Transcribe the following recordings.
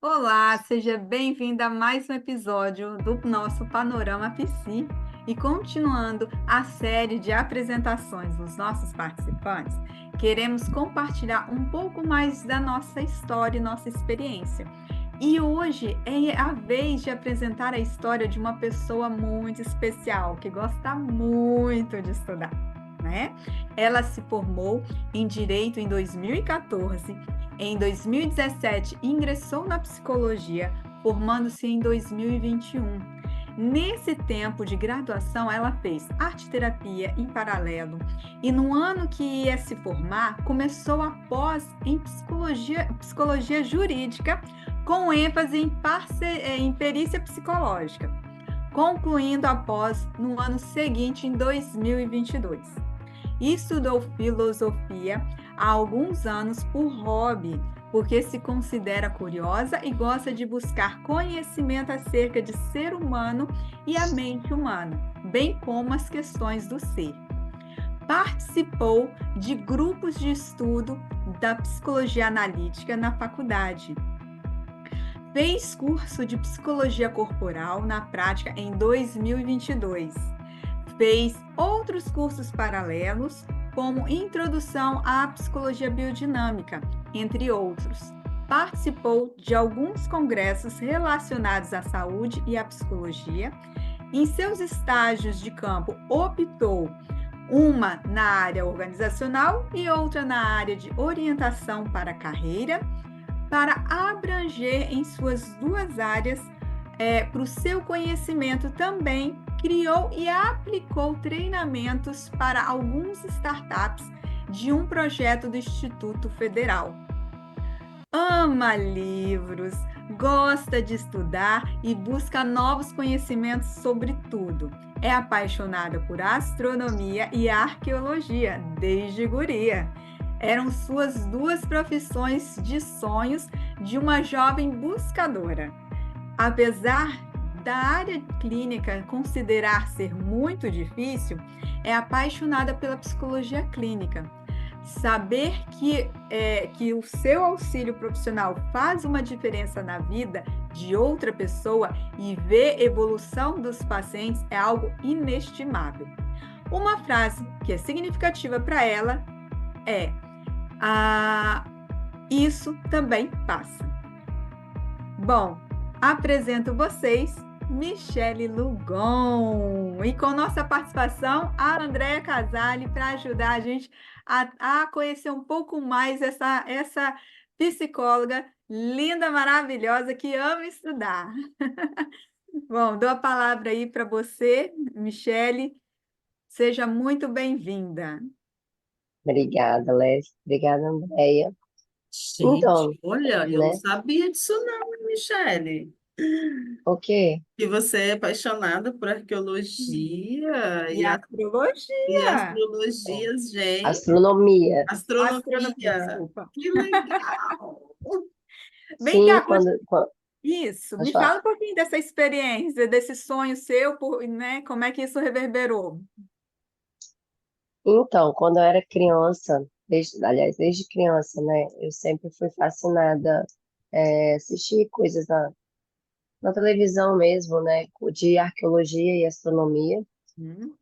Olá, seja bem-vinda a mais um episódio do nosso Panorama Psi. E continuando a série de apresentações dos nossos participantes, queremos compartilhar um pouco mais da nossa história e nossa experiência. E hoje é a vez de apresentar a história de uma pessoa muito especial, que gosta muito de estudar, né? Ela se formou em Direito em 2014. Em 2017, ingressou na psicologia, formando-se em 2021. Nesse tempo de graduação, ela fez arte-terapia em paralelo e no ano que ia se formar, começou a pós em psicologia jurídica, com ênfase em perícia psicológica, concluindo a pós no ano seguinte, em 2022. Estudou filosofia há alguns anos por hobby, porque se considera curiosa e gosta de buscar conhecimento acerca de ser humano e a mente humana, bem como as questões do ser. Participou de grupos de estudo da psicologia analítica na faculdade. Fez curso de psicologia corporal na prática em 2022. Fez outros cursos paralelos, como Introdução à Psicologia Biodinâmica, entre outros. Participou de alguns congressos relacionados à saúde e à psicologia. Em seus estágios de campo, optou uma na área organizacional e outra na área de orientação para a carreira, para abranger em suas duas áreas, para o seu conhecimento também criou e aplicou treinamentos para alguns startups de um projeto do Instituto Federal. Ama livros, gosta de estudar e busca novos conhecimentos sobre tudo. É apaixonada por astronomia e arqueologia desde guria. Eram suas duas profissões de sonhos de uma jovem buscadora. Apesar da área clínica considerar ser muito difícil, é apaixonada pela psicologia clínica. Saber que o seu auxílio profissional faz uma diferença na vida de outra pessoa e ver evolução dos pacientes é algo inestimável. Uma frase que é significativa para ela é: ah, isso também passa. Bom, apresento vocês Michele Lugon e com nossa participação a Andréa Casale para ajudar a gente a conhecer um pouco mais essa psicóloga linda, maravilhosa que ama estudar. Bom, dou a palavra aí para você, Michele. Seja muito bem-vinda. Obrigada, Leslie. Obrigada, Andréia. Gente, Então, olha, eu não né? sabia disso não, Michele. O quê? Que você é apaixonada por arqueologia E e astrologia. É, astrologias, gente. astronomia. Astronomia, Astronomia. desculpa. Que legal! Vem Sim, cá, quando isso, pode me falar. fala um pouquinho dessa experiência, desse sonho seu, né? Como é que isso reverberou? Então, quando eu era criança, aliás, desde criança, né? Eu sempre fui fascinada, assistir coisas na televisão mesmo, né? De arqueologia e astronomia. Hum,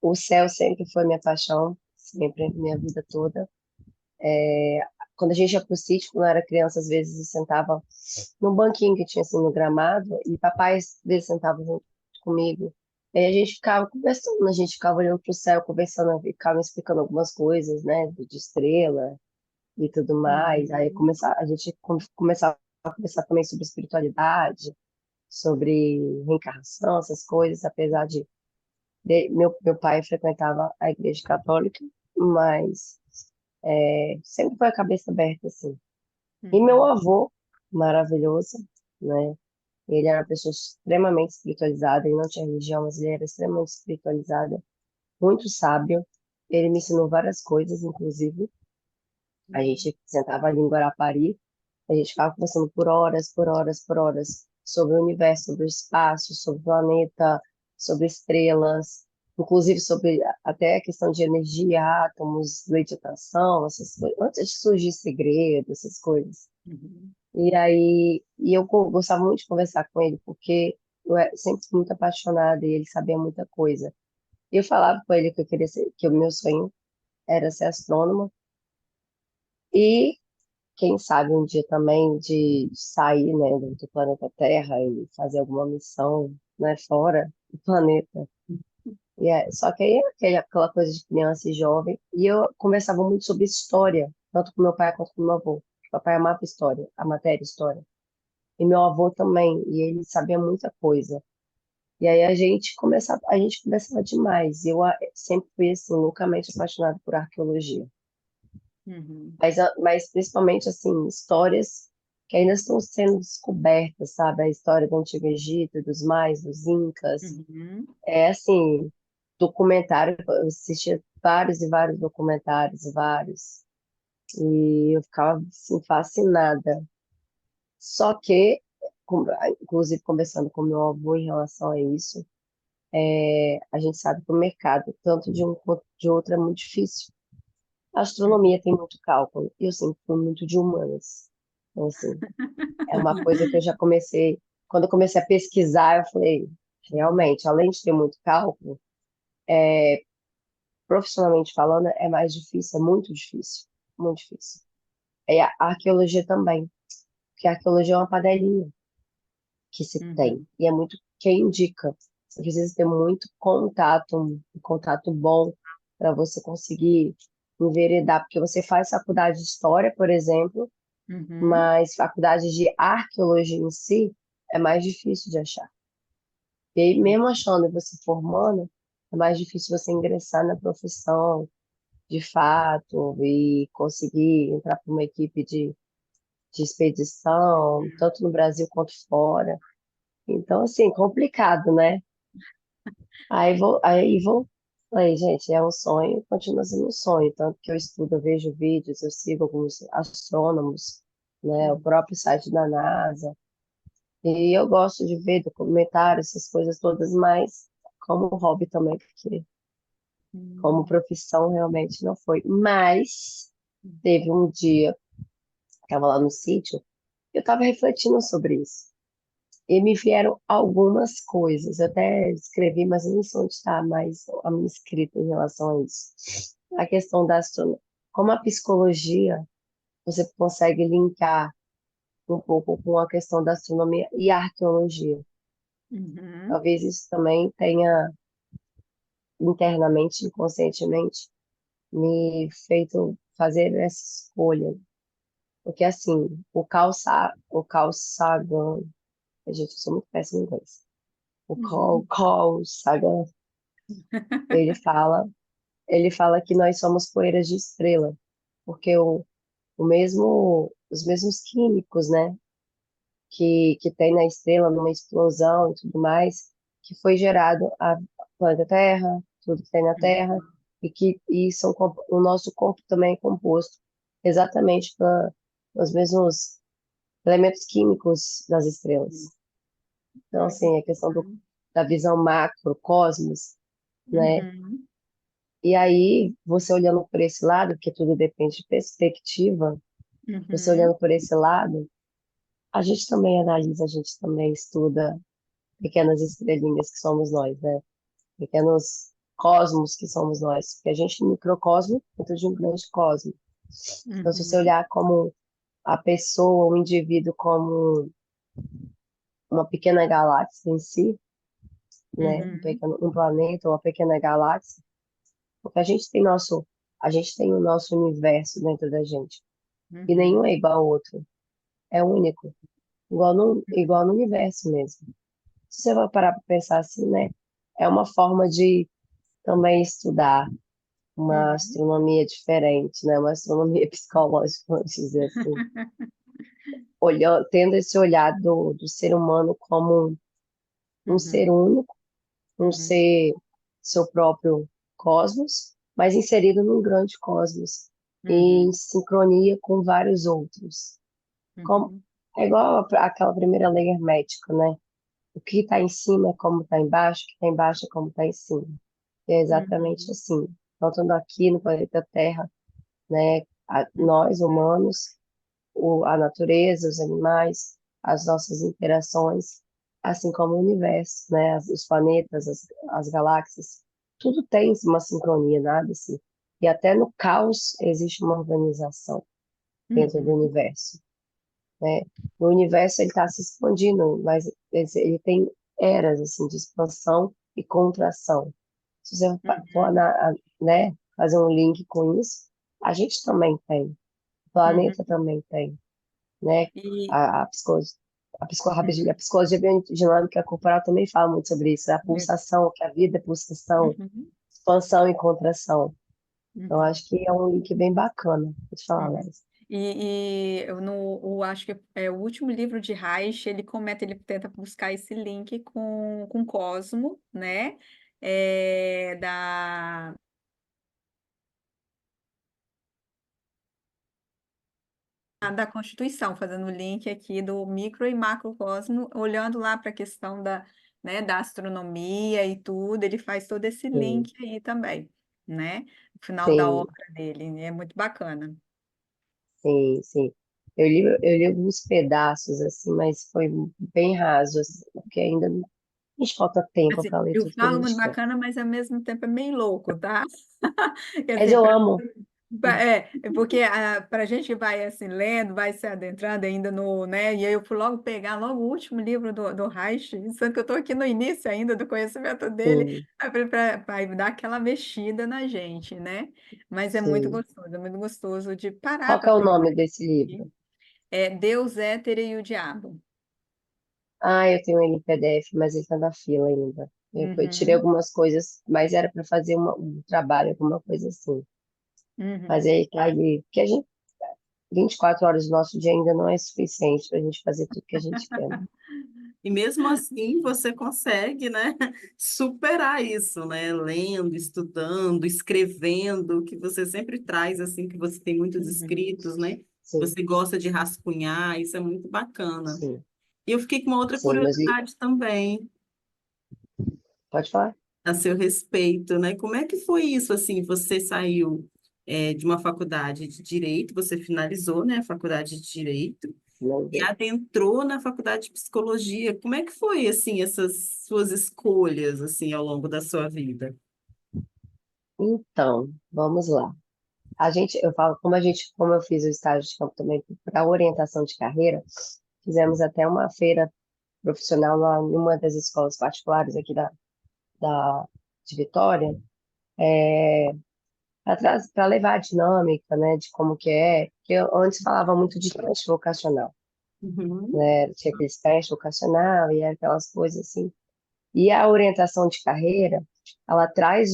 O céu sempre foi minha paixão, sempre, minha vida toda. Quando a gente ia pro sítio, quando eu era criança, às vezes eu sentava num banquinho que tinha assim no gramado e papais deles sentavam junto comigo. E aí a gente ficava conversando, a gente ficava olhando pro céu, conversando, ficava me explicando algumas coisas, né, de estrela e tudo mais. uhum, A gente começava a conversar também sobre espiritualidade, sobre reencarnação, essas coisas, apesar de meu pai frequentava a igreja católica, mas sempre foi a cabeça aberta, assim. E meu uhum, avô, maravilhoso, né? Ele era uma pessoa extremamente espiritualizada, ele não tinha religião, mas ele era extremamente espiritualizado, muito sábio. Ele me ensinou várias coisas, inclusive. A uhum, gente sentava ali em Guarapari, a gente ficava conversando por horas, por horas, por horas, sobre o universo, sobre o espaço, sobre o planeta, sobre estrelas, inclusive sobre até a questão de energia, átomos, lei de atração, essas coisas, antes de surgir segredo, essas coisas. uhum. E aí, eu gostava muito de conversar com ele, porque sempre fui muito apaixonada e ele sabia muita coisa. E eu falava com ele que eu queria ser, que o meu sonho era ser astrônoma e, quem sabe, um dia também de sair, né, do planeta Terra e fazer alguma missão, né, fora do planeta. Só que aí é aquela coisa de criança e jovem, e eu conversava muito sobre história, tanto com meu pai quanto com meu avô. O papai amava história, a matéria história. E meu avô também, e ele sabia muita coisa. E aí a gente conversava demais. Sempre fui assim, loucamente apaixonada por arqueologia. Uhum. Mas principalmente assim, histórias que ainda estão sendo descobertas, sabe? A história do Antigo Egito, dos mais, dos Incas. Uhum. É assim, documentário, eu assistia vários e vários documentários, vários. E eu ficava assim, fascinada. Só que, inclusive conversando com meu avô em relação a isso, a gente sabe que o mercado, tanto de um quanto de outro, é muito difícil. A Uhum. astronomia tem muito cálculo, e eu sempre fui muito de humanas. Então, assim, é uma coisa que eu já comecei, quando eu comecei a pesquisar, eu falei, realmente, além de ter muito cálculo, profissionalmente falando, é mais difícil, é muito difícil. É a arqueologia também, porque a arqueologia é uma panelinha que se tem, Uhum. e é muito quem indica. Você precisa ter muito contato, um contato bom para você conseguir enveredar, porque você faz faculdade de história, por exemplo, Uhum. mas faculdade de arqueologia em si é mais difícil de achar. E aí, mesmo achando e você formando, é mais difícil você ingressar na profissão de fato e conseguir entrar para uma equipe de expedição, tanto no Brasil quanto fora. Então, assim, complicado, né? Aí, gente, é um sonho, continua sendo um sonho, tanto que eu estudo, eu vejo vídeos, eu sigo alguns astrônomos, né, o próprio site da NASA, e eu gosto de ver documentários, essas coisas todas, mas como hobby também, porque como Uhum. profissão realmente não foi. Mas teve um dia, estava lá no sítio, eu estava refletindo sobre isso. E me vieram algumas coisas. Eu até escrevi, mas eu não sei onde está mais a minha escrita em relação a isso. A questão da astronomia. Como a psicologia, você consegue linkar um pouco com a questão da astronomia e a arqueologia. Uhum. Talvez isso também tenha internamente, inconscientemente, me feito fazer essa escolha. Porque assim, o Carl Sagan, gente, eu sou muito péssima em inglês. O Uhum. Carl Sagan, ele fala, ele fala que nós somos poeiras de estrela, porque os mesmos químicos, né, que tem na estrela, numa explosão e tudo mais, que foi gerado a planeta Terra, tudo que tem na Terra, o nosso corpo também é composto exatamente pelos mesmos elementos químicos das estrelas. Então, Ai, que assim, a questão bacana. da visão macro, cosmos, né? Uhum. E aí, você olhando por esse lado, porque tudo depende de perspectiva, você Uhum. olhando por esse lado, a gente também analisa, a gente também estuda pequenas estrelinhas que somos nós, né? Pequenos cosmos que somos nós. Porque a gente é um microcosmo dentro de um grande cosmo. Então, se você Uhum. olhar como a pessoa, o indivíduo, como uma pequena galáxia em si, né? Uhum. Um planeta, uma pequena galáxia, porque a gente tem o nosso universo dentro da gente. E nenhum Uhum. é igual ao outro. É único. Igual no universo mesmo. Se você vai parar para pensar assim, né? É uma forma de também estudar uma Uhum. astronomia diferente, né? Uma astronomia psicológica, vamos dizer assim. Olhando, tendo esse olhar do ser humano como um ser Uhum. único, um Uhum. ser seu próprio cosmos, mas inserido num grande cosmos, em Uhum. sincronia com vários outros. Como, Uhum. é igual aquela primeira lei hermética, né? O que está em cima é como está embaixo, o que está embaixo é como está em cima. E é exatamente Uhum. assim. Tanto aqui no planeta Terra, né? Uhum. Nós, humanos, a natureza, os animais, as nossas interações, assim como o universo, né? Os planetas, as galáxias, tudo tem uma sincronia, nada assim. E até no caos existe uma organização dentro do Uhum, universo, né? O universo ele está se expandindo, mas ele tem eras assim de expansão e contração. Se você for, uhum, né, fazer um link com isso, a gente também tem, o planeta uhum. também tem, né? E, A, a psicologia, rapidinho, a uhum, psicologia biodinâmica corporal também fala muito sobre isso, a pulsação, que a vida é pulsação, uhum, expansão e contração. Eu uhum, acho que é um link bem bacana. Vou te falar, uhum. Léo. E eu acho que é o último livro de Reich, ele tenta buscar esse link com Cosmo, né? Da Constituição, fazendo o link aqui do micro e macrocosmo, olhando lá para a questão da astronomia e tudo, ele faz todo esse Sim, link aí também, né? No final da sim, obra dele, né? É muito bacana. sim, sim. Eu li alguns pedaços, assim, mas foi bem raso, assim, porque ainda a gente falta tempo Assim, para ler eu tudo que a falo muito gente quer. bacana, mas ao mesmo tempo é meio louco, tá? Quer Mas dizer, eu amo. porque para a gente que vai assim lendo, vai se adentrando ainda no, né? E aí eu fui logo pegar logo o último livro do Reich, sendo que eu estou aqui no início ainda do conhecimento dele, Sim, para dar aquela mexida na gente, né? Mas sim. é muito gostoso de parar Qual que para é o pensar nome desse aqui. livro? É Deus, Éter e o Diabo. Ah, eu tenho ele em PDF, mas ele tá na fila ainda. Eu tirei Uhum, algumas coisas, mas era para fazer um trabalho, alguma coisa assim. Mas uhum. aí tá ali, porque a gente, 24 horas do nosso dia ainda não é suficiente para a gente fazer tudo que a gente quer. E mesmo assim você consegue, né, superar isso, né, lendo, estudando, escrevendo, que você sempre traz assim, que você tem muitos Uhum. escritos, né? Sim, Você gosta de rascunhar, isso é muito bacana. sim, E eu fiquei com uma outra sim. curiosidade também Pode falar? a seu respeito, né? Como é que foi isso assim? Você saiu de uma faculdade de direito, você finalizou, né, a faculdade de direito e Finalizei. adentrou na faculdade de psicologia. Como é que foi assim essas suas escolhas assim ao longo da sua vida? Então, vamos lá. Eu falo, como eu fiz o estágio de campo também para orientação de carreira, fizemos até uma feira profissional lá em uma das escolas particulares aqui de Vitória, para levar a dinâmica, né, de como que é, porque eu antes falava muito de teste vocacional, Uhum. né, tinha aqueles testes vocacional e aquelas coisas assim. E a orientação de carreira, ela traz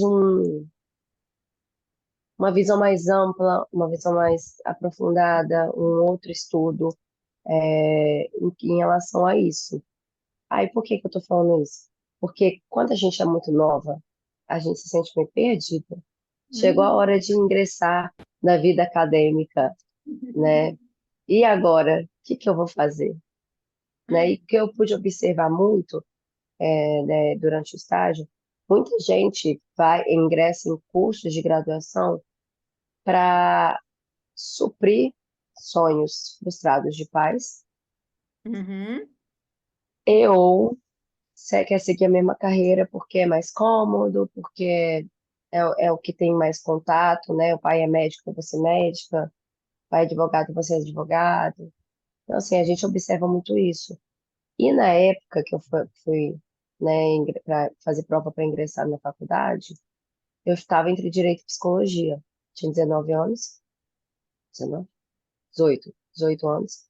uma visão mais ampla, uma visão mais aprofundada, um outro estudo em relação a isso. Aí, por que que eu tô falando isso? Porque quando a gente é muito nova, a gente se sente meio perdida. Chegou a Uhum. hora de ingressar na vida acadêmica, né? E agora, o que que eu vou fazer? Né? E o que eu pude observar muito, né, durante o estágio, muita gente ingressa em cursos de graduação para suprir sonhos frustrados de pais Uhum. e ou você quer seguir a mesma carreira porque é mais cômodo, porque é o que tem mais contato, né? O pai é médico, você é médica, o pai é advogado, você é advogado. Então, assim, a gente observa muito isso. E na época que eu fui, né, para fazer prova para ingressar na faculdade, eu estava entre direito e psicologia. Tinha 19 anos, 19, 18 anos.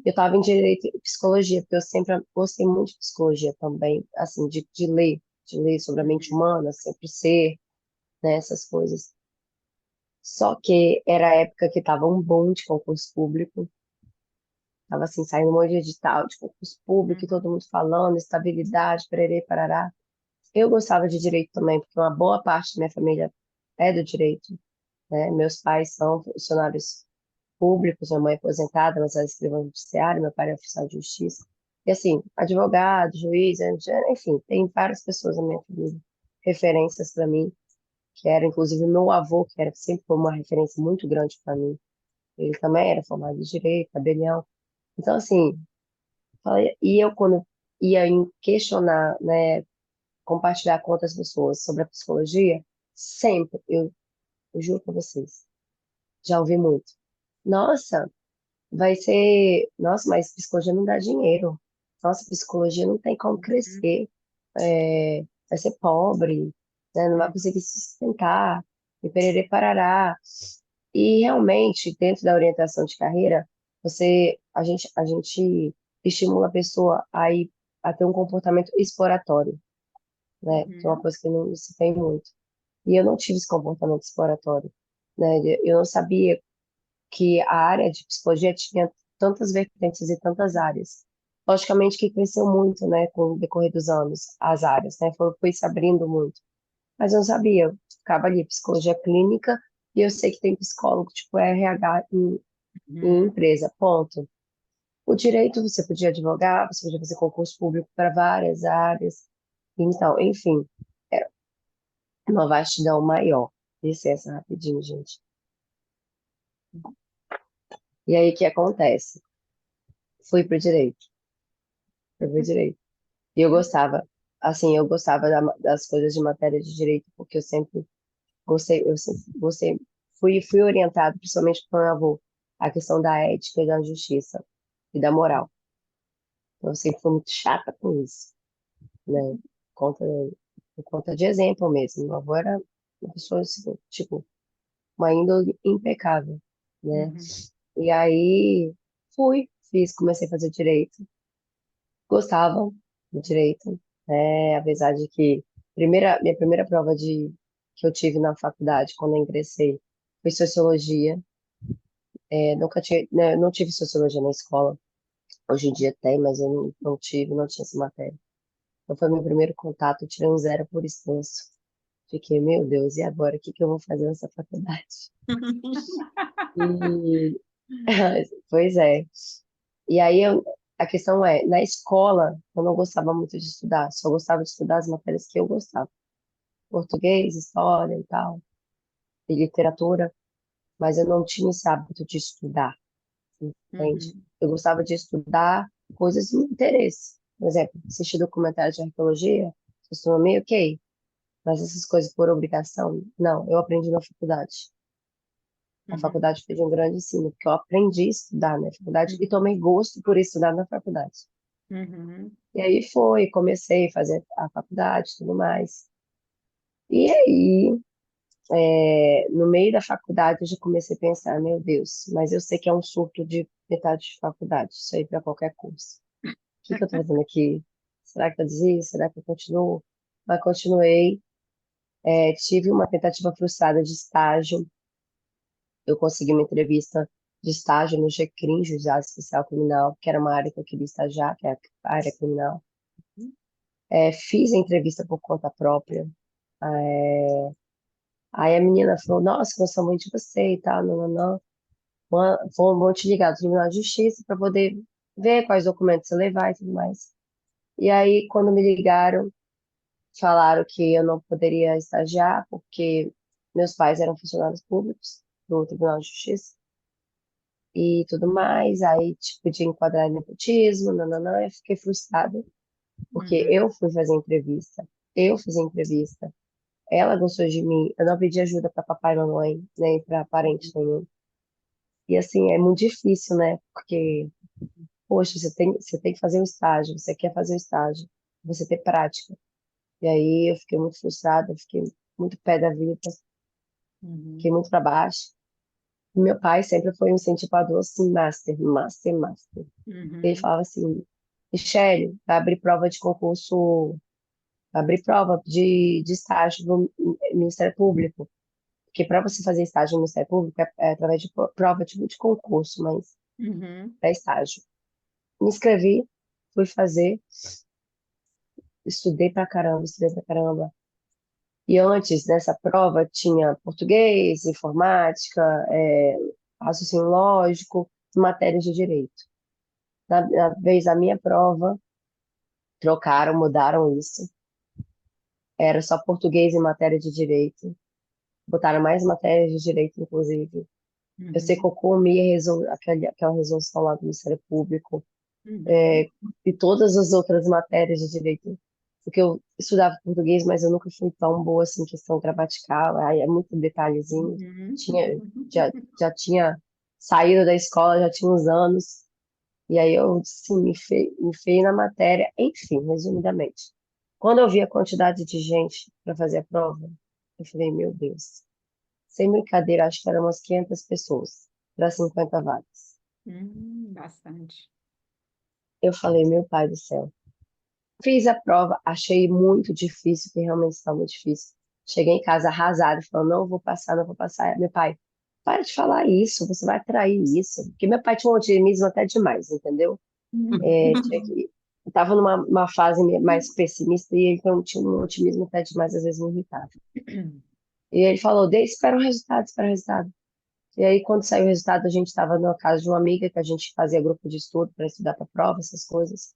Eu estava em direito e psicologia, porque eu sempre gostei muito de psicologia também, assim, de ler sobre a mente humana, sempre ser, né, essas coisas. Só que era a época que estava um boom de concurso público, tava assim, saindo um monte de edital de concurso público, e todo mundo falando, estabilidade, pererê, parará. Eu gostava de direito também, porque uma boa parte da minha família é do direito, né? Meus pais são funcionários públicos, minha mãe é aposentada, mas ela é escrivã judiciária, meu pai é oficial de justiça. E assim, advogado, juiz, enfim, tem várias pessoas na minha família, referências para mim, que era inclusive meu avô, que era sempre foi uma referência muito grande para mim. Ele também era formado em direito, tabelião. Então, assim, e eu quando ia questionar, né, compartilhar com outras pessoas sobre a psicologia, sempre, eu juro pra vocês, já ouvi muito. Nossa, mas psicologia não dá dinheiro. Nossa, psicologia não tem como Uhum. crescer. Vai ser pobre, né? Não vai Uhum. conseguir se sustentar, e pererê parará. E realmente, dentro da orientação de carreira, a gente estimula a pessoa a ter um comportamento exploratório, né? Que é uma Uhum. coisa que não se tem muito. E eu não tive esse comportamento exploratório, né? Eu não sabia que a área de psicologia tinha tantas vertentes e tantas áreas. Logicamente que cresceu muito, né, com o decorrer dos anos, as áreas, né? Foi se abrindo muito. Mas eu não sabia, eu ficava ali, psicologia clínica, e eu sei que tem psicólogo, tipo RH em Uhum. empresa, ponto. O direito, você podia advogar, você podia fazer concurso público para várias áreas. Então, enfim, é uma vastidão maior. Licença rapidinho, gente. E aí, o que acontece? Fui para o direito, fui para o direito. E eu gostava, assim, eu gostava das coisas de matéria de direito, porque eu sempre gostei, fui orientado, principalmente por meu avô, a questão da ética e da justiça e da moral. Então, eu sempre fui muito chata com isso, né? Conta, por conta de exemplo mesmo. Meu avô era uma pessoa, assim, tipo, uma índole impecável, né? Uhum. E aí, comecei a fazer direito. Gostava do direito, né? Apesar de que minha primeira prova que eu tive na faculdade, quando eu ingressei, foi sociologia. Nunca tinha, né, não tive sociologia na escola. Hoje em dia tem, mas eu não tive, não tinha essa matéria. Então foi meu primeiro contato, eu tirei um zero por extenso. Fiquei, meu Deus, e agora? O que que eu vou fazer nessa faculdade? E, pois é. E aí a questão é, na escola, eu não gostava muito de estudar, só gostava de estudar as matérias que eu gostava. Português, história e tal, e literatura, mas eu não tinha esse hábito de estudar, entende? Uhum. Eu gostava de estudar coisas de meu interesse. Por exemplo, assistir documentários de arqueologia, astronomia, ok. Mas essas coisas por obrigação, não, eu aprendi na faculdade. A Uhum. faculdade fez um grande ensino, porque eu aprendi a estudar na faculdade e tomei gosto por estudar na faculdade. Uhum. E aí comecei a fazer a faculdade e tudo mais. E aí, no meio da faculdade, eu já comecei a pensar, meu Deus, mas eu sei que é um surto de metade de faculdade, isso aí para qualquer curso. O que que eu tô fazendo aqui? Será que eu desisto? Será que eu continuo? Mas continuei. Tive uma tentativa frustrada de estágio. Eu consegui uma entrevista de estágio no GCRIM, Juizado Especial Criminal, que era uma área que eu queria estagiar, que é a área criminal. Fiz a entrevista por conta própria. É, Aí a menina falou, nossa, gostamos muito de você e tal, não, não, não. Vou te ligar do Tribunal de Justiça para poder ver quais documentos você levar e tudo mais. E aí, quando me ligaram, falaram que eu não poderia estagiar porque meus pais eram funcionários públicos do Tribunal de Justiça e tudo mais. Aí, tipo, de enquadrar em nepotismo, não, eu fiquei frustrada, porque Uhum. eu fui fazer entrevista, eu fiz a entrevista, ela gostou de mim, eu não pedi ajuda para papai e mamãe, nem para parente nenhum. E assim, é muito difícil, né? Porque, poxa, você tem que fazer o estágio, você quer fazer o estágio, você ter prática. E aí eu fiquei muito frustrada, fiquei muito pé da vida, fiquei Uhum. muito para baixo. E meu pai sempre foi um incentivador assim, master, master, master. Ele Uhum. falava assim, Michele, vai abrir prova de concurso, vai abrir prova de estágio no Ministério Público. Porque para você fazer estágio no Ministério Público é através de prova de concurso, mas Uhum. é estágio. Me inscrevi, fui fazer, estudei pra caramba. E antes dessa prova tinha português, informática, raciocínio lógico, matérias de direito. Na vez da minha prova, trocaram, mudaram isso. Era só português e matéria de direito. Botaram mais matérias de direito, inclusive. Eu sei que Uhum. eu comi aquela resolução lá do Ministério Público, Uhum. é, e todas as outras matérias de direito, porque eu estudava português, mas eu nunca fui tão boa assim em questão gramatical, aí é muito detalhezinho. Uhum. Tinha, já tinha saído da escola, já tinha uns anos, e aí eu sim, me enfiei na matéria, enfim, resumidamente. Quando eu vi a quantidade de gente para fazer a prova, eu falei, meu Deus, sem brincadeira, acho que eram umas 500 pessoas para 50 vagas. Bastante. Eu falei, meu pai do céu. Fiz a prova, achei muito difícil, que realmente estava muito difícil. Cheguei em casa arrasada, falando, não vou passar, não vou passar. Meu pai, para de falar isso, você vai atrair isso. Porque meu pai tinha um otimismo até demais, entendeu? Tinha que... Estava numa fase mais pessimista e ele tinha um otimismo até demais, às vezes me irritava. E ele falou, espera o resultado, espera o resultado. E aí, quando saiu o resultado, a gente estava na casa de uma amiga que a gente fazia grupo de estudo para estudar para prova, essas coisas.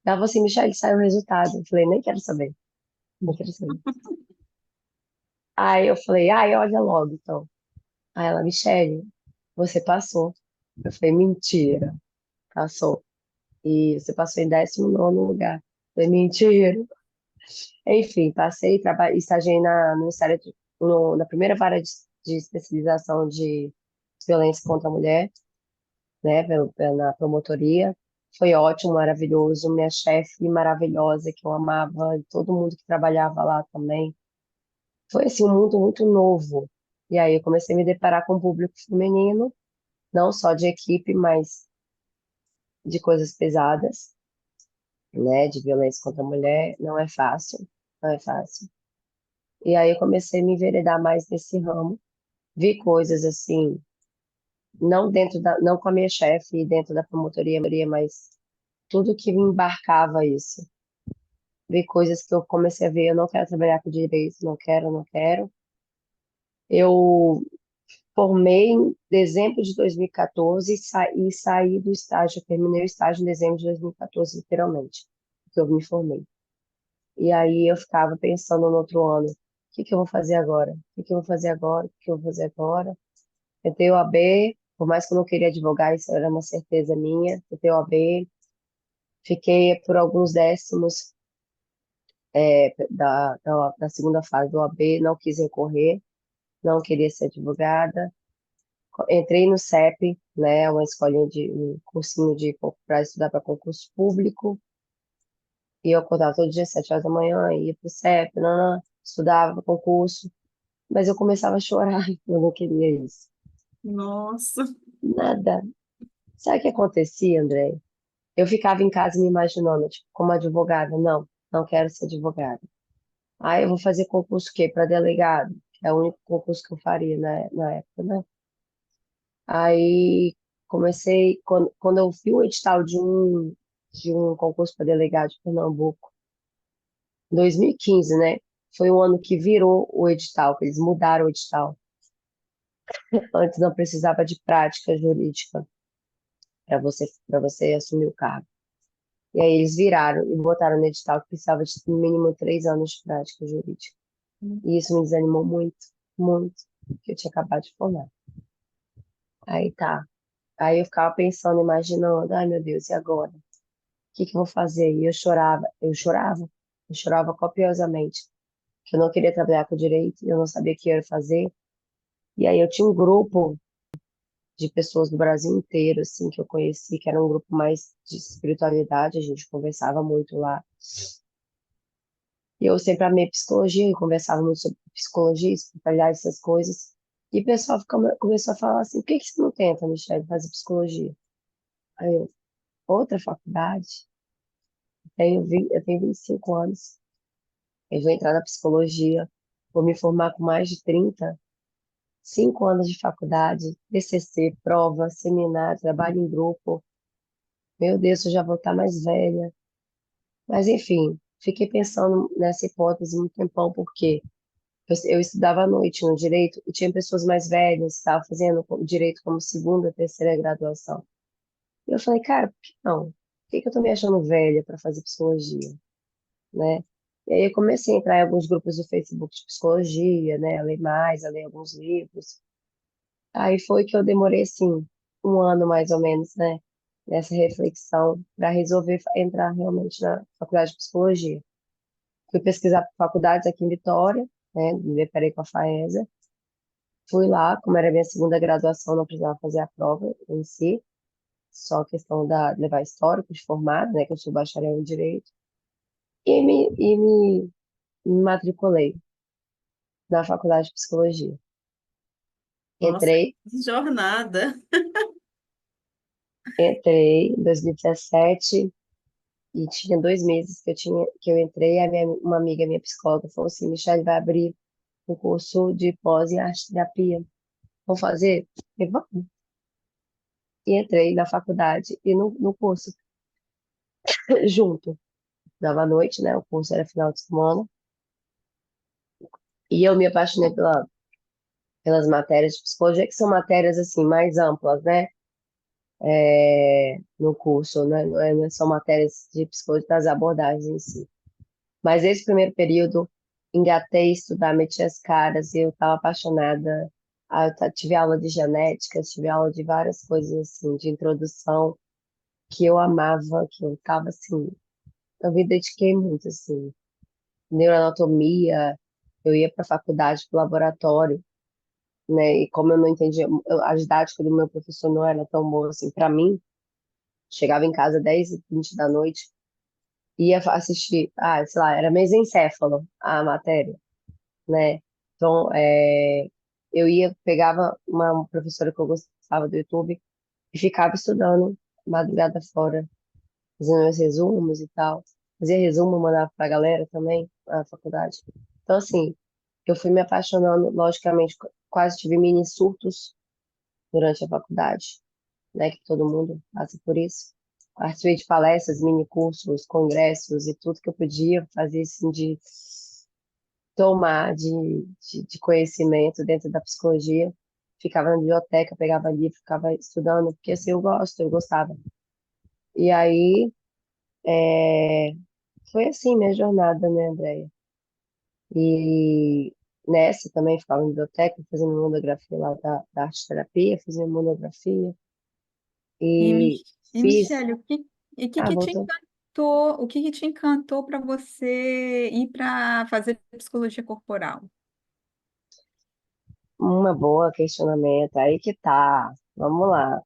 Ela falou assim, Michelle, saiu o resultado. Eu falei, nem quero saber, não quero saber. Aí eu falei, ai, olha logo, então. Aí ela, Michelle, você passou. Eu falei, mentira, passou. E você passou em 19º lugar. Eu falei, mentira. Enfim, passei, estagiei no Ministério na primeira vara de especialização de violência contra a mulher, né, na promotoria. Foi ótimo, maravilhoso. Minha chefe maravilhosa, que eu amava, e todo mundo que trabalhava lá também. Foi assim, um mundo muito novo. E aí eu comecei a me deparar com o público feminino, não só de equipe, mas de coisas pesadas, né, de violência contra a mulher. Não é fácil, não é fácil. E aí eu comecei a me enveredar mais nesse ramo. Vi coisas assim, não com a minha chefe dentro da promotoria, mas tudo que me embarcava isso. Vi coisas que eu comecei a ver, eu não quero trabalhar com direito, não quero, não quero. Eu formei em dezembro de 2014 e saí do estágio. Eu terminei o estágio em dezembro de 2014, literalmente, que eu me formei. E aí eu ficava pensando no outro ano, o que que eu vou fazer agora? O que que eu vou fazer agora? O que que eu vou fazer agora? Tentei o AB, por mais que eu não queria advogar, isso era uma certeza minha. Tentei o AB, fiquei por alguns décimos da segunda fase do AB, não quis recorrer, não queria ser advogada. Entrei no CEP, né, uma escolinha um cursinho para estudar para concurso público, e eu acordava todo dia às 7 horas da manhã, ia para o CEP, estudava para concurso, mas eu começava a chorar, eu não queria isso. Nossa, Nada. Sabe o que acontecia, André? Eu ficava em casa me imaginando, tipo, como advogada, não, não quero ser advogada. Aí eu vou fazer concurso o quê? Para delegado, que é o único concurso que eu faria na época, né? Aí comecei, quando eu vi o edital de um concurso para delegado de Pernambuco, em 2015, né? Foi o ano que virou o edital, que eles mudaram o edital. Antes não precisava de prática jurídica para você assumir o cargo. E aí eles viraram e botaram no edital que precisava de no mínimo 3 anos de prática jurídica. E isso me desanimou muito, muito, porque eu tinha acabado de formar. Aí tá. Aí eu ficava pensando, imaginando, ai meu Deus, e agora? Que eu vou fazer? E eu chorava copiosamente, que eu não queria trabalhar com direito, eu não sabia o que eu ia fazer. E aí eu tinha um grupo de pessoas do Brasil inteiro, assim, que eu conheci, que era um grupo mais de espiritualidade, a gente conversava muito lá. E eu sempre amei psicologia, e conversava muito sobre psicologia, espiritualidade, essas coisas. E o pessoal começou a falar assim, por que que você não tenta, Michelle, fazer psicologia? Aí eu, outra faculdade? Eu tenho 25 anos. Eu vou entrar na psicologia, vou me formar com mais de 35 anos de faculdade, TCC, prova, seminário, trabalho em grupo. Meu Deus, eu já vou estar mais velha. Mas, enfim, fiquei pensando nessa hipótese um tempão, porque eu estudava à noite no direito e tinha pessoas mais velhas que estavam fazendo o direito como segunda, terceira graduação. E eu falei, cara, por que não? Por que que eu tô me achando velha para fazer psicologia, né? E aí eu comecei a entrar em alguns grupos do Facebook de psicologia, né? A ler mais, a ler alguns livros. Aí foi que eu demorei, assim, um ano mais ou menos, né? Nessa reflexão para resolver entrar realmente na faculdade de psicologia. Fui pesquisar faculdades aqui em Vitória, né? Me deparei com a FAESA. Fui lá, como era minha segunda graduação, não precisava fazer a prova em si, só questão de levar histórico de formado, né? Que eu sou bacharel em Direito. Me matriculei na faculdade de Psicologia. Nossa, Entrei, que jornada. entrei em 2017 e tinha 2 meses que eu entrei. Uma amiga minha psicóloga falou assim: Michelle, vai abrir um curso de pós em arte terapia. Vamos fazer? Eu falei, vamos. E entrei na faculdade e no curso junto. Dava à noite, né? O curso era final de semana. E eu me apaixonei pelas matérias de psicologia, que são matérias assim mais amplas, né? No curso, né? Não são matérias de psicologia das abordagens em si. Mas esse primeiro período, engatei a estudar, meti as caras, e eu estava apaixonada. Tive aula de genética, tive aula de várias coisas assim, de introdução, que eu amava, que eu estava assim, eu me dediquei muito assim. Neuroanatomia, eu ia para a faculdade, para o laboratório, né? E como eu não entendia, a didática do meu professor não era tão boa assim para mim, chegava em casa 10h20 da noite, ia assistir, sei lá, era mesencéfalo a matéria, né? Então, eu pegava uma professora que eu gostava do YouTube e ficava estudando madrugada fora, fazendo meus resumos e tal. Fazia resumo, mandava pra galera também, na faculdade. Então, assim, eu fui me apaixonando, logicamente, quase tive mini surtos durante a faculdade, né? Que todo mundo passa por isso. Participei de palestras, mini cursos, congressos e tudo que eu podia fazer, assim, de tomar de conhecimento dentro da psicologia. Ficava na biblioteca, pegava livro, ficava estudando, porque assim eu gostava. E aí, é, foi assim minha jornada, né, Andréia? E nessa também ficava na biblioteca, fazendo monografia lá da arte terapia, fazendo monografia. E, E e fiz. Michele, que te Voltou. encantou? O que te encantou para você ir para fazer psicologia corporal? Uma boa questionamento. Aí que tá. Vamos lá.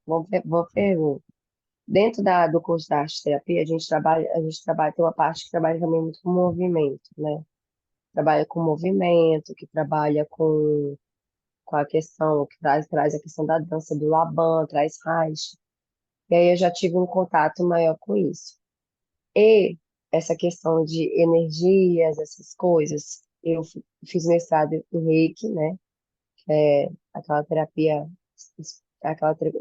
Vou perguntar. Dentro do curso da arte terapia, a gente trabalha, tem uma parte que trabalha também muito com movimento, né? Trabalha com movimento, que trabalha com a questão, que traz a questão da dança do Laban, traz Reich. E aí eu já tive um contato maior com isso. E essa questão de energias, essas coisas, eu fiz mestrado em Reiki, né? Aquela terapia,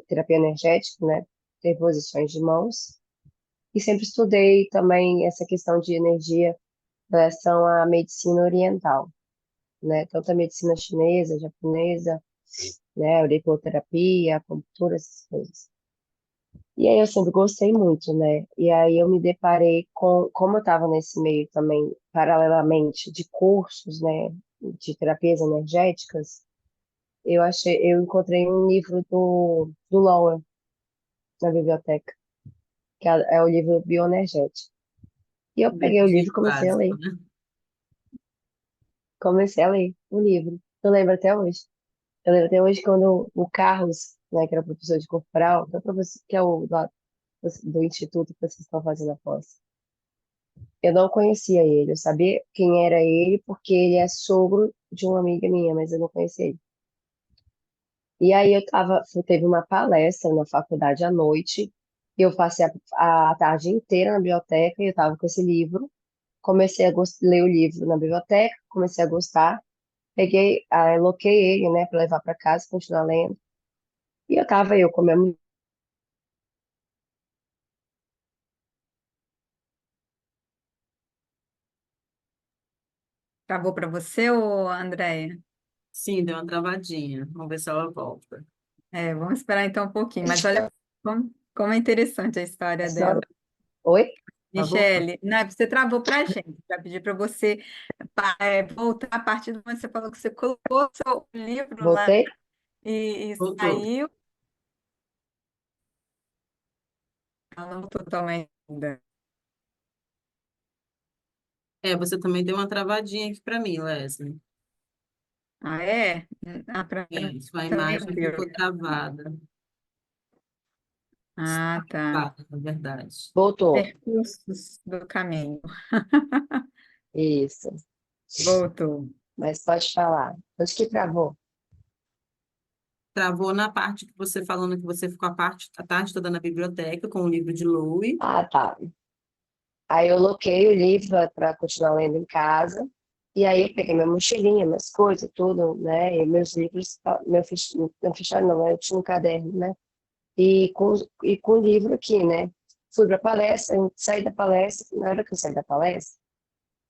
terapia energética, né? Reposições de mãos. E sempre estudei também essa questão de energia em relação à medicina oriental, né? Tanto a medicina chinesa, japonesa, né? A auriculoterapia, a acupuntura, essas coisas. E aí eu sempre gostei muito, né? E aí eu me deparei como eu estava nesse meio também, paralelamente, de cursos, né? De terapias energéticas, eu encontrei um livro do Lower na biblioteca, que é o livro Bioenergético. E eu peguei o livro e Bem básico, né? comecei a ler o livro. Eu lembro até hoje. Eu lembro até hoje quando o Carlos, né, que era professor de corporal, que é o professor, que é o do instituto que vocês estão fazendo a pós. Eu não conhecia ele, eu sabia quem era ele porque ele é sogro de uma amiga minha, mas eu não conhecia ele. E aí teve uma palestra na faculdade à noite, e eu passei a tarde inteira na biblioteca e eu estava com esse livro. Comecei a ler o livro na biblioteca, comecei a gostar. Peguei, aloquei ele, né, para levar para casa, continuar lendo. E eu com a minha mulher. Travou para você, ô Andréia? Sim, deu uma travadinha. Vamos ver se ela volta. Vamos esperar então um pouquinho. Mas olha como é interessante a história dela. Oi? Ela voltou. Michele, né, você travou para a gente. Já pedi para você voltar a partir do momento que você falou que você colocou o seu livro lá Voltei? e Voltou. saiu, ela não totalmente ainda. É, você também deu uma travadinha aqui para mim, Leslie. Ah, é? Ah, para mim Sua também imagem deu. ficou travada. Ah, tá. Travada, na verdade. Voltou. Percursos do caminho. Isso. Voltou. Mas pode falar. Onde que travou? Travou na parte que você falando que você ficou a tarde toda na biblioteca com o livro de Louie. Ah, tá. Aí eu loquei o livro para continuar lendo em casa. E aí eu peguei minha mochilinha, minhas coisas, tudo, né? E meus livros, meu fichário não, eu tinha um caderno, né? E com o livro aqui, né? Fui para a palestra, saí da palestra, na hora que eu saí da palestra,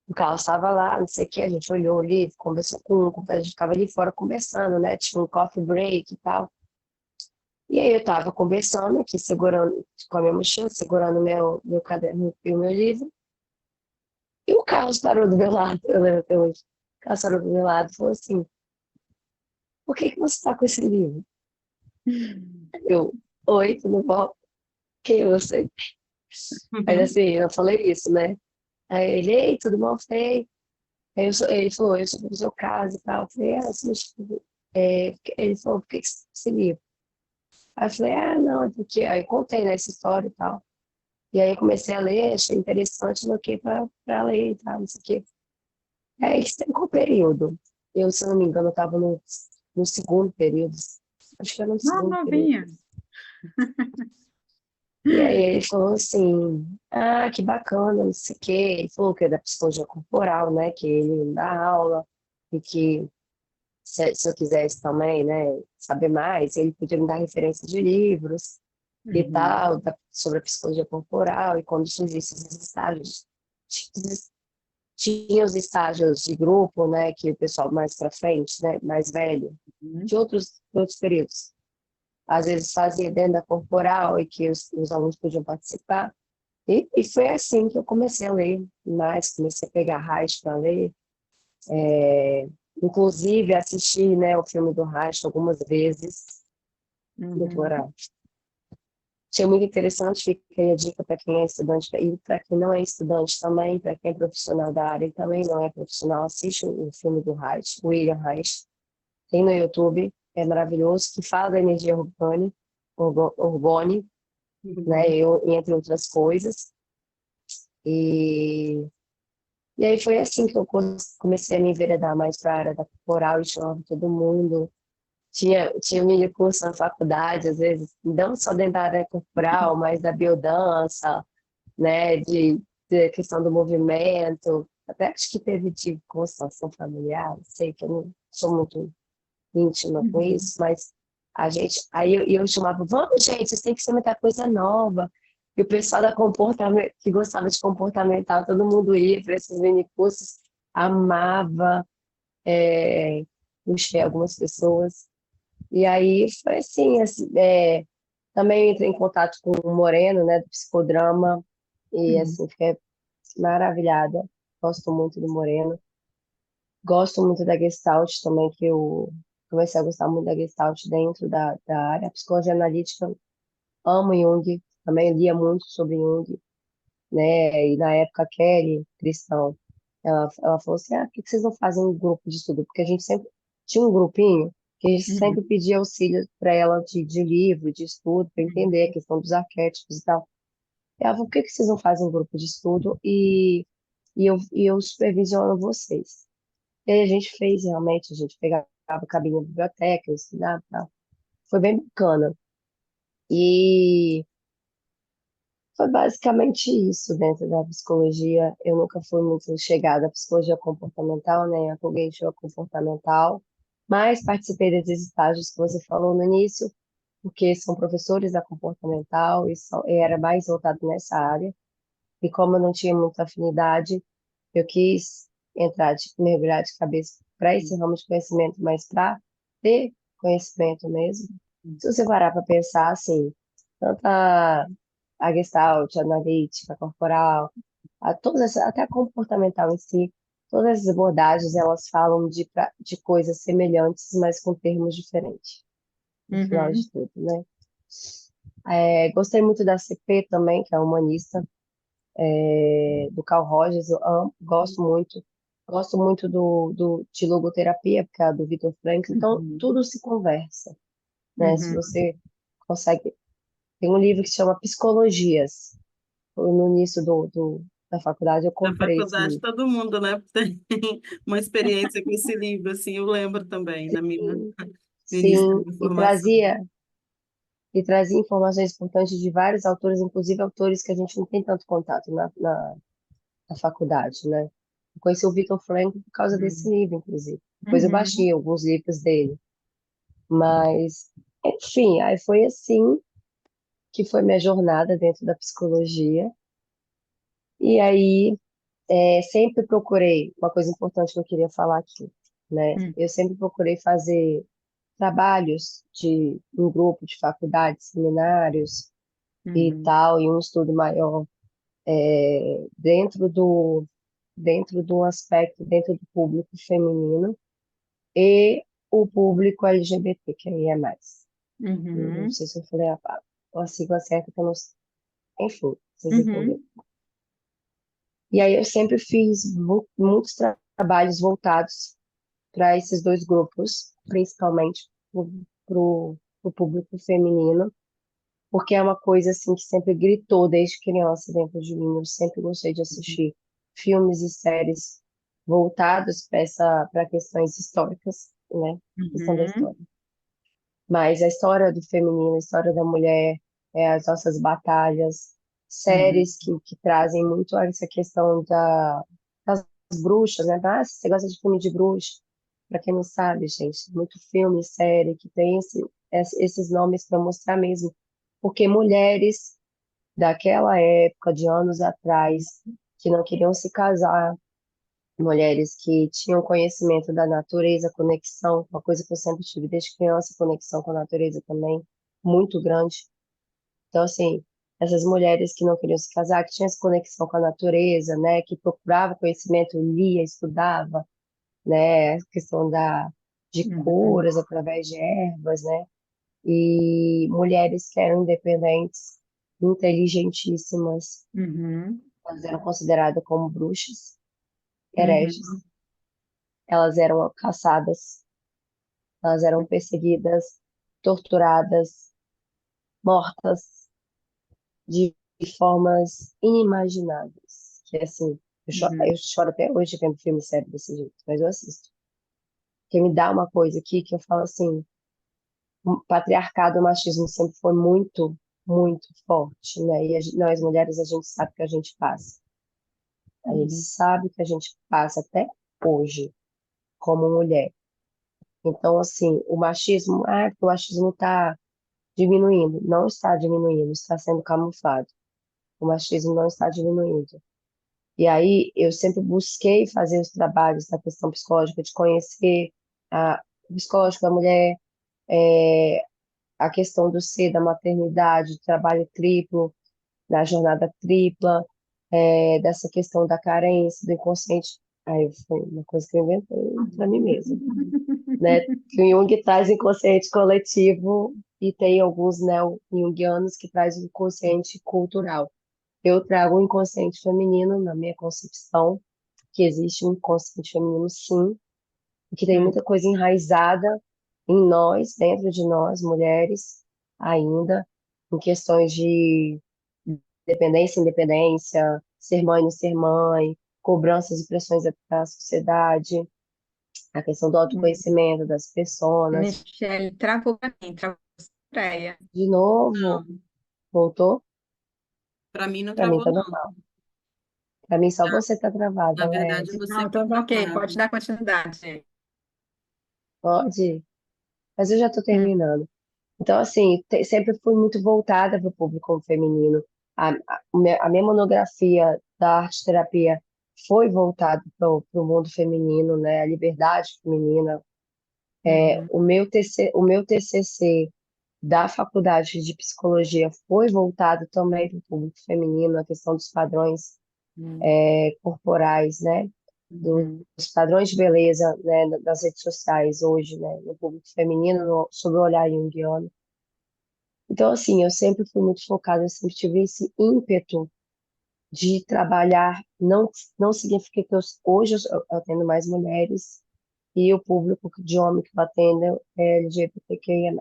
o Carlos estava lá, não sei o que, a gente olhou o livro, conversou a gente ficava ali fora conversando, né? Tinha um coffee break e tal. E aí eu estava conversando aqui, segurando, com a minha mochila, segurando meu caderno e o meu livro. E o Carlos parou do meu lado, eu lembro até hoje. O Carlos parou do meu lado e falou assim: por que que você está com esse livro? Eu, oi, tudo bom? Quem é você? Aí assim, eu falei isso, né? Aí ele, ei, tudo bom? Falei, aí ele falou, eu sou do seu caso e tal. Eu falei, ele falou, por que que você livro? Aí eu falei, não, é porque. Aí eu contei, né, essa história e tal. E aí eu comecei a ler, achei interessante, coloquei para ler e tal, não sei o quê. Aí isso tem qual período? Eu, se eu não me engano, eu estava no segundo período. Acho que era no Não, segundo período. novinha. E aí ele falou assim, que bacana, não sei o quê. Ele falou que é da psicologia corporal, né? Que ele dá aula e que se eu quisesse também, né, saber mais, ele podia me dar referência de livros e Uhum. tal, sobre a psicologia corporal, e quando surgissem os estágios, tinha os estágios de grupo, né, que o pessoal mais para frente, né, mais velho, Uhum. de outros períodos, às vezes fazia dentro da corporal e que os alunos podiam participar. E foi assim que eu comecei a ler mais, comecei a pegar raiz para ler, inclusive assisti, né, o filme do Reich algumas vezes, Uhum. doutora. Achei muito interessante, fica aí a dica para quem é estudante e para quem não é estudante também, para quem é profissional da área e também não é profissional, assiste o filme do Reich, William Reich, tem no YouTube, é maravilhoso, que fala da energia orgone, né, entre outras coisas. E, e aí foi assim que eu comecei a me enveredar mais para a área da corporal e chamava todo mundo. Tinha mini curso na faculdade, às vezes, não só dentro da área corporal, mas da biodança, né, de questão do movimento. Até acho que teve de constelação familiar, sei que eu não sou muito íntima com Uhum. isso, mas aí eu chamava, vamos, gente, vocês têm que experimentar coisa nova. E o pessoal da comportamento, que gostava de comportamental, todo mundo ia para esses mini cursos, amava, puxei algumas pessoas. E aí foi assim, também entrei em contato com o Moreno, né, do psicodrama, e Uhum. assim, fiquei maravilhada. Gosto muito do Moreno. Gosto muito da Gestalt também, que eu comecei a gostar muito da Gestalt dentro da área. A psicologia analítica, amo Jung, também lia muito sobre Jung, né? E na época a Kelly, cristão, ela falou assim, por que que vocês não fazem um grupo de estudo? Porque a gente sempre tinha um grupinho que a gente Uhum. sempre pedia auxílio para ela de livro, de estudo, para entender a questão dos arquétipos e tal. E ela falou, por que que vocês não fazem um grupo de estudo e eu supervisiono vocês? E aí a gente fez realmente, a gente pegava cabine na biblioteca, eu estudava e tal. Foi bem bacana. E foi basicamente isso dentro da psicologia. Eu nunca fui muito chegada à psicologia comportamental, nem a cognitiva comportamental, mas participei desses estágios que você falou no início, porque são professores da comportamental e era mais voltado nessa área. E como eu não tinha muita afinidade, eu quis entrar, mergulhar de cabeça para esse ramo de conhecimento, mas para ter conhecimento mesmo. Se você parar para pensar assim, tanto a Gestalt, a analítica, a corporal, até a comportamental em si, todas as abordagens elas falam de coisas semelhantes, mas com termos diferentes. no final Uhum. de tudo, né? Gostei muito da CP também, que é humanista, do Carl Rogers, eu amo, gosto muito. Gosto muito de logoterapia, porque é a do Viktor Frankl. Então, Uhum. tudo se conversa, né? Se Uhum. você consegue... Tem um livro que se chama Psicologias. No início da faculdade, eu Na comprei esse faculdade, livro. todo mundo, né, tem uma experiência com esse livro, assim, eu lembro também, Sim, no início da sim, minha formação. e trazia informações importantes de vários autores, inclusive autores que a gente não tem tanto contato na faculdade, né? Eu conheci o Viktor Frankl por causa desse Uhum. livro, inclusive. Depois eu Uhum. baixei alguns livros dele. Mas, enfim, aí foi assim que foi minha jornada dentro da psicologia. E aí, sempre procurei, uma coisa importante que eu queria falar aqui, né? Eu sempre procurei fazer trabalhos um grupo de faculdades, seminários e Uhum. tal, e um estudo maior dentro do aspecto, dentro do público feminino e o público LGBT, que aí é mais. Não Uhum. sei se eu falei a sigla certa, que eu não sei. Enfim, vocês entenderam. Uhum. E aí eu sempre fiz muitos trabalhos voltados para esses dois grupos, principalmente para o público feminino, porque é uma coisa assim que sempre gritou desde criança dentro de mim. Eu sempre gostei de assistir filmes e séries voltados para questões históricas, né? Questão da Uhum. história. Mas a história do feminino, a história da mulher, as nossas batalhas, Uhum. séries que trazem muito essa questão das bruxas, né? Ah, se você gosta de filme de bruxa, para quem não sabe, gente, muito filme, série que tem esses nomes para mostrar mesmo, porque mulheres daquela época, de anos atrás, que não queriam se casar, mulheres que tinham conhecimento da natureza, conexão, uma coisa que eu sempre tive desde criança, conexão com a natureza também, muito grande. Então, assim, essas mulheres que não queriam se casar, que tinham essa conexão com a natureza, né, que procuravam conhecimento, lia, estudava, né, a questão de Uhum. curas através de ervas, né, e mulheres que eram independentes, inteligentíssimas, Uhum. elas eram consideradas como bruxas, hereges, Uhum. elas eram caçadas, elas eram perseguidas, torturadas, mortas de formas inimagináveis. Que assim, eu Uhum. choro até hoje vendo filme sério desse jeito, mas eu assisto. Porque me dá uma coisa aqui que eu falo assim, o patriarcado, o machismo sempre foi muito, muito forte, né? E nós mulheres, a gente sabe que a gente passa. A gente Uhum. sabe que a gente passa até hoje, como mulher. Então, assim, porque o machismo está diminuindo. Não está diminuindo, está sendo camuflado. O machismo não está diminuindo. E aí eu sempre busquei fazer os trabalhos da questão psicológica, de conhecer o psicológico da mulher, é, a questão do ser, da maternidade, do trabalho triplo, da jornada tripla, dessa questão da carência, do inconsciente. Aí foi uma coisa que eu inventei para mim mesma, né? Que o Jung traz inconsciente coletivo e tem alguns neo-jungianos que traz o inconsciente cultural. Eu trago o inconsciente feminino na minha concepção, que existe um inconsciente feminino, sim, e que tem Uhum. muita coisa enraizada em nós, dentro de nós, mulheres, ainda, em questões de dependência, independência, ser mãe, não ser mãe, cobranças e pressões da sociedade, a questão do autoconhecimento das pessoas. Michele, travou para mim, travou para ela. De novo, Não, voltou? para mim não Para mim travou, tá não. normal. Para mim só você tá travada, Na verdade, Laerte. você Não, que então tá está ok, pode travado. dar continuidade. Pode? Mas eu já estou Hum. terminando. Então, assim, sempre fui muito voltada para o público feminino. A minha monografia da arte terapia foi voltada para o mundo feminino, né? A liberdade feminina. Uhum. O meu TCC da faculdade de psicologia foi voltado também para o público feminino, a questão dos padrões Uhum. corporais, né? Uhum. dos padrões de beleza, né, das redes sociais hoje, né, no público feminino, sob o olhar junguiano. Então, assim, eu sempre fui muito focada, eu sempre tive esse ímpeto de trabalhar, não significa que hoje eu atendo mais mulheres e o público de homem que eu atendo é LGBTQIA+.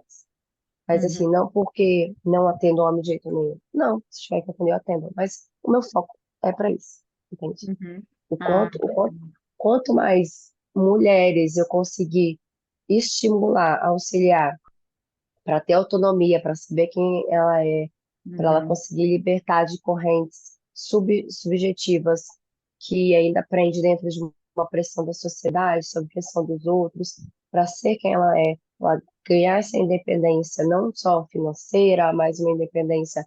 Mas assim, Uhum. não porque não atendo homem de jeito nenhum. Não, se tiver que atender, eu atendo. Mas o meu foco é para isso, entende? Uhum. O Ah, quanto, o quanto, quanto mais mulheres eu conseguir estimular, auxiliar, para ter autonomia, para saber quem ela é, para ela uhum. conseguir libertar de correntes subjetivas que ainda prende dentro de uma pressão da sociedade, sob pressão dos outros, para ser quem ela ganhar essa independência, não só financeira, mas uma independência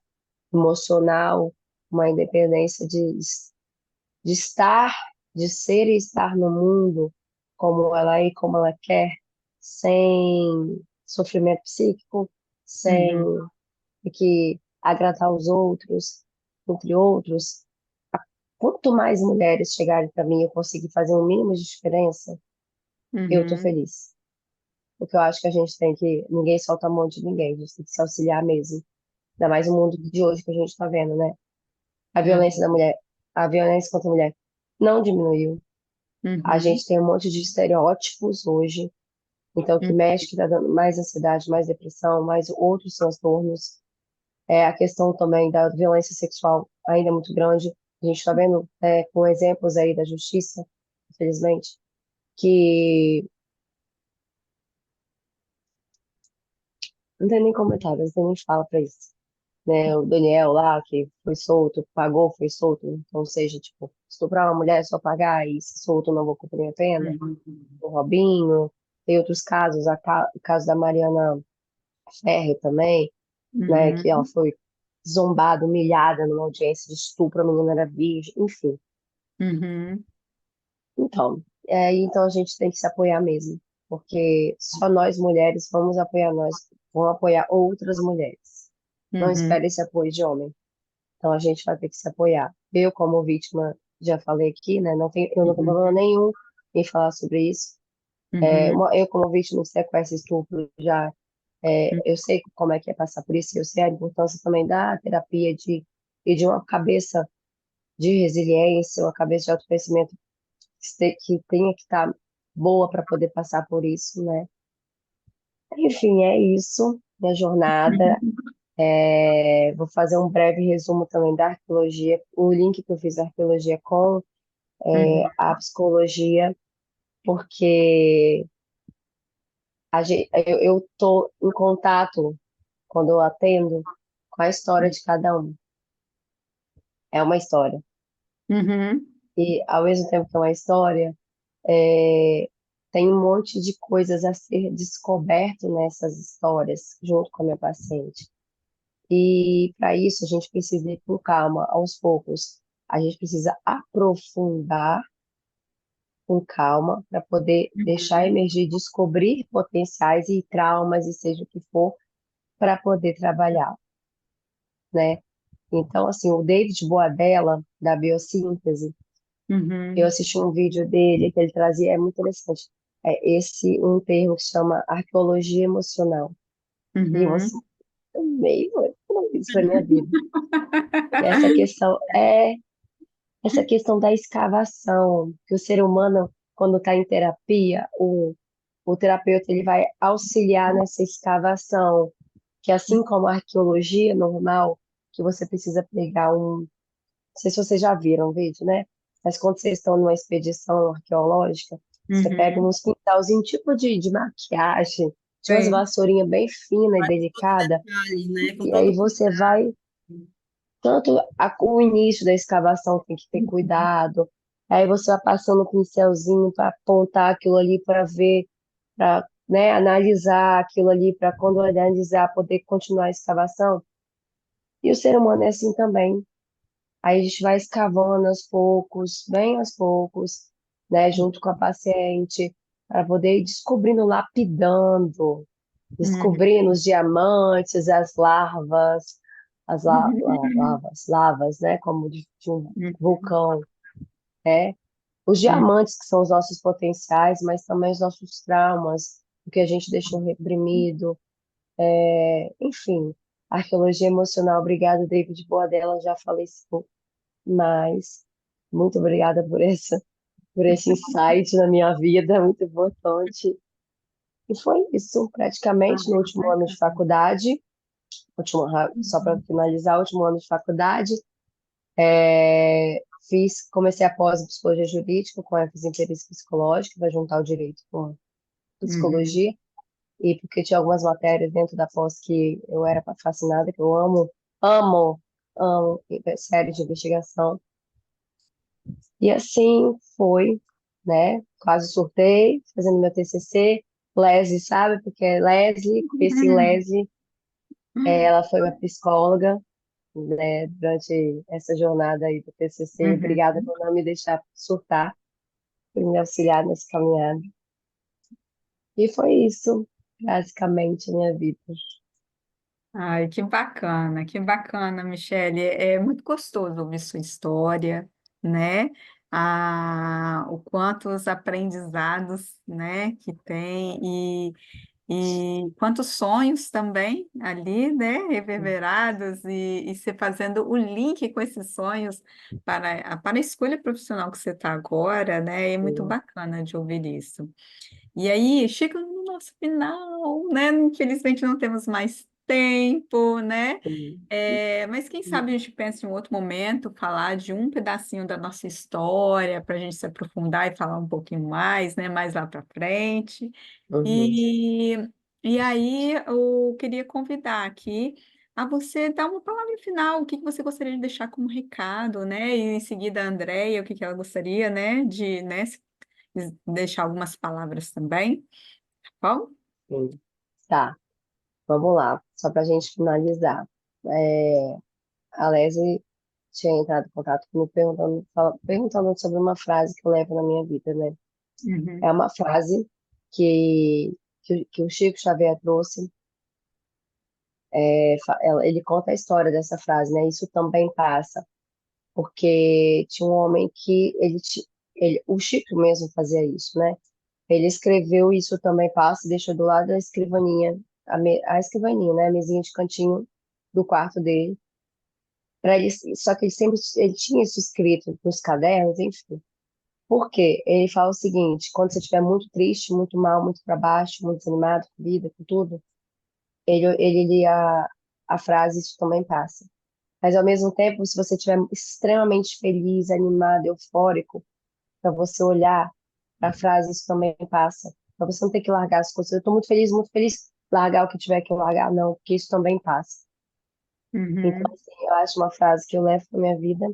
emocional, uma independência de estar, de ser e estar no mundo como ela é e como ela quer, sem sofrimento psíquico, sem Uhum. ter que agradar os outros, entre outros. Quanto mais mulheres chegarem para mim e eu conseguir fazer um mínimo de diferença, eu estou Uhum. feliz. Porque eu acho que a gente tem que. Ninguém solta a mão de ninguém, a gente tem que se auxiliar mesmo. Ainda mais no mundo de hoje que a gente está vendo, né? A violência da mulher, a violência contra a mulher não diminuiu. A Uhum. gente tem um monte de estereótipos hoje, então que Uhum. mexe, que está dando mais ansiedade, mais depressão, mais outros transtornos. A questão também da violência sexual ainda é muito grande. A gente está vendo com exemplos aí da justiça, infelizmente, que não tem nem comentário, não tem nem fala para isso. Né? O Daniel lá, que foi solto, pagou, foi solto. Então, ou seja, tipo, estuprar uma mulher é só pagar e se solto não vou cumprir a pena. Uhum. O Robinho, tem outros casos, o caso da Mariana Ferrer também, né, que ela Uhum. foi zombada, humilhada numa audiência de estupro, a menina era virgem, enfim. Uhum. Então a gente tem que se apoiar mesmo, porque só nós mulheres vamos apoiar outras mulheres. Não Uhum. espere esse apoio de homem. Então a gente vai ter que se apoiar. Eu, como vítima, já falei aqui, né, eu não tenho problema Uhum. nenhum em falar sobre isso. Uhum. Eu, como vítima de sequestro e estupro, já eu sei como é que é passar por isso, eu sei a importância também da terapia e de uma cabeça de resiliência, uma cabeça de autoconhecimento que tenha que estar boa para poder passar por isso, né? Enfim, é isso, minha jornada. Vou fazer um breve resumo também da arqueologia, o link que eu fiz da arqueologia com Uhum. a psicologia, porque eu estou em contato, quando eu atendo, com a história de cada um. É uma história. Uhum. E, ao mesmo tempo que é uma história, é, tem um monte de coisas a ser descoberto nessas histórias, junto com a minha paciente. E, para isso, a gente precisa ir com calma, aos poucos. A gente precisa aprofundar com calma para poder deixar Uhum. emergir, descobrir potenciais e traumas, e seja o que for, para poder trabalhar, né? Então, assim, o David Boadella, da biossíntese, eu Uhum. assisti um vídeo dele que ele trazia, é muito interessante. Um termo que se chama arqueologia emocional. E você Uhum. meio isso para minha vida. Essa questão essa questão da escavação, que o ser humano, quando está em terapia, o terapeuta ele vai auxiliar nessa escavação, que assim como a arqueologia normal, que você precisa pegar não sei se vocês já viram o vídeo, né? Mas quando vocês estão numa expedição arqueológica, você pega Uhum. uns quintalzinhos tipo de maquiagem, de umas É. vassourinhas bem fina e Vai com todo delicada, detalhe, né? Com e todo aí você cuidado. vai, tanto o início da escavação tem que ter cuidado, aí você vai passando o pincelzinho para apontar aquilo ali para ver, para, né, analisar aquilo ali, para quando analisar, poder continuar a escavação. E o ser humano é assim também. Aí a gente vai escavando aos poucos, bem aos poucos, né, junto com a paciente, para poder ir descobrindo, lapidando, Uhum. descobrindo os diamantes, as larvas, Uhum. lavas, né, como de um vulcão, né? os Hum. diamantes que são os nossos potenciais, mas também os nossos traumas, o que a gente deixou reprimido, enfim, arqueologia emocional. Obrigada, David Boadella, já faleceu, mas muito obrigada por esse insight na minha vida, muito importante. E foi isso, Ah, praticamente no que último ano de bacana. faculdade, só para Uhum. finalizar, último ano de faculdade, comecei a pós em psicologia jurídica com ênfase em perícia psicológica, vai juntar o direito com a Uhum. psicologia, e porque tinha algumas matérias dentro da pós que eu era fascinada, que eu amo, amo, amo série de investigação. E assim foi, né? Quase surtei, fazendo meu TCC. Leslie, sabe? Porque Leslie, conheci Leslie, ela foi minha psicóloga, né, durante essa jornada aí do TCC. Obrigada Uhum. por não me deixar surtar, por me auxiliar nessa caminhada. E foi isso, basicamente, a minha vida. Ai, que bacana, Michele. É muito gostoso ouvir sua história, né? O quanto os aprendizados, né, que tem e quantos sonhos também ali, né, reverberados e você fazendo o link com esses sonhos para a escolha profissional que você está agora, né? É muito Sim, bacana de ouvir isso. E aí, chega no nosso final, né? Infelizmente não temos mais tempo, né? sim. Mas quem sabe a gente pensa em um outro momento, falar de um pedacinho da nossa história, para a gente se aprofundar e falar um pouquinho mais, né? Mais lá para frente. Uhum. E, e aí eu queria convidar aqui a você dar uma palavra final, o que que você gostaria de deixar como recado, né? E em seguida a Andréia, o que que ela gostaria, né? De, né? Deixar algumas palavras também, tá bom? Sim. Tá, vamos lá, só para a gente finalizar. É, a Leslie tinha entrado em contato comigo perguntando sobre uma frase que eu levo na minha vida, né? É Uhum, uma frase que o Chico Xavier trouxe. Ele conta a história dessa frase, né? Isso também passa, porque tinha um homem que o Chico mesmo fazia isso, né? Ele escreveu isso também passa e deixou do lado da escrivaninha, a escrivaninha, né? A mesinha de cantinho do quarto dele. Só que ele tinha isso escrito nos cadernos, enfim. Por quê? Ele fala o seguinte: quando você estiver muito triste, muito mal, muito para baixo, muito desanimado com a vida, com tudo, ele lia a frase, isso também passa. Mas ao mesmo tempo, se você estiver extremamente feliz, animado, eufórico, para você olhar para a frase, isso também passa. Para você não ter que largar as coisas. Eu estou muito feliz, largar o que tiver que largar, não, porque isso também passa. Então, uhum, assim, eu acho uma frase que eu levo para minha vida.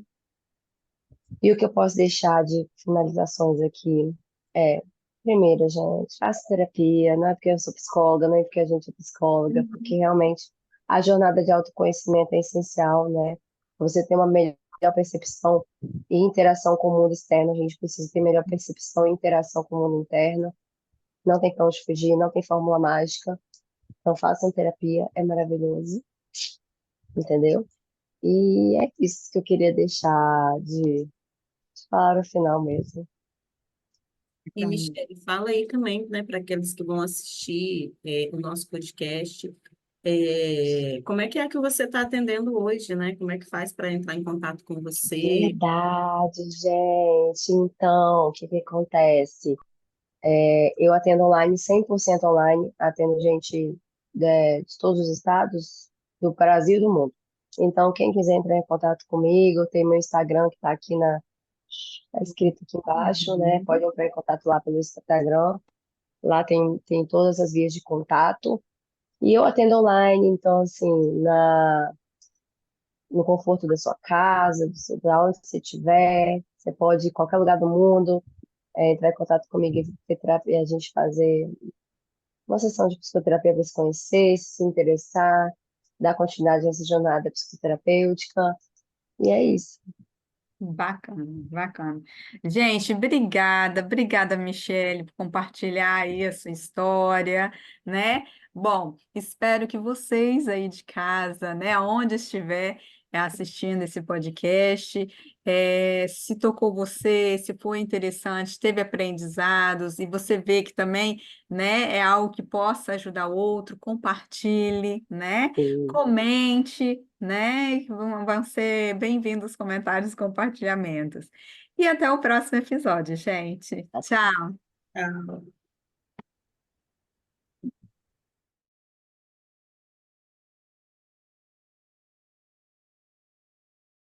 E o que eu posso deixar de finalizações aqui é, primeiro, gente, faça terapia, não é porque eu sou psicóloga, não é porque a gente é psicóloga, porque realmente a jornada de autoconhecimento é essencial, né? Você ter uma melhor percepção e interação com o mundo externo, a gente precisa ter melhor percepção e interação com o mundo interno. Não tem pra onde fugir, não tem fórmula mágica. Então façam terapia, é maravilhoso, entendeu? E é isso que eu queria deixar de falar no final mesmo. E, então, Michele, fala aí também, né, para aqueles que vão assistir o nosso podcast, como é que você está atendendo hoje, né? Como é que faz para entrar em contato com você? Verdade, gente. Então, o que que acontece? Eu atendo online, 100% online, atendo gente de todos os estados do Brasil e do mundo. Então, quem quiser entrar em contato comigo, tem meu Instagram que está aqui tá escrito aqui embaixo, né? uhum. Pode entrar em contato lá pelo Instagram. Lá tem todas as vias de contato. E eu atendo online, então, assim, no conforto da sua casa, da onde você estiver. Você pode ir em qualquer lugar do mundo, entrar em contato comigo e e a gente fazer uma sessão de psicoterapia para se conhecer, se interessar, dar continuidade nessa jornada psicoterapêutica. E é isso. Bacana, bacana. Gente, obrigada, Michele, por compartilhar aí a sua história, né? Bom, espero que vocês aí de casa, né, onde estiver, assistindo esse podcast. Se tocou você, se foi interessante, teve aprendizados, e você vê que também, né, é algo que possa ajudar o outro, compartilhe, né? Sim. Comente, né? Vão ser bem-vindos os comentários e compartilhamentos. E até o próximo episódio, gente. Tchau! Ah,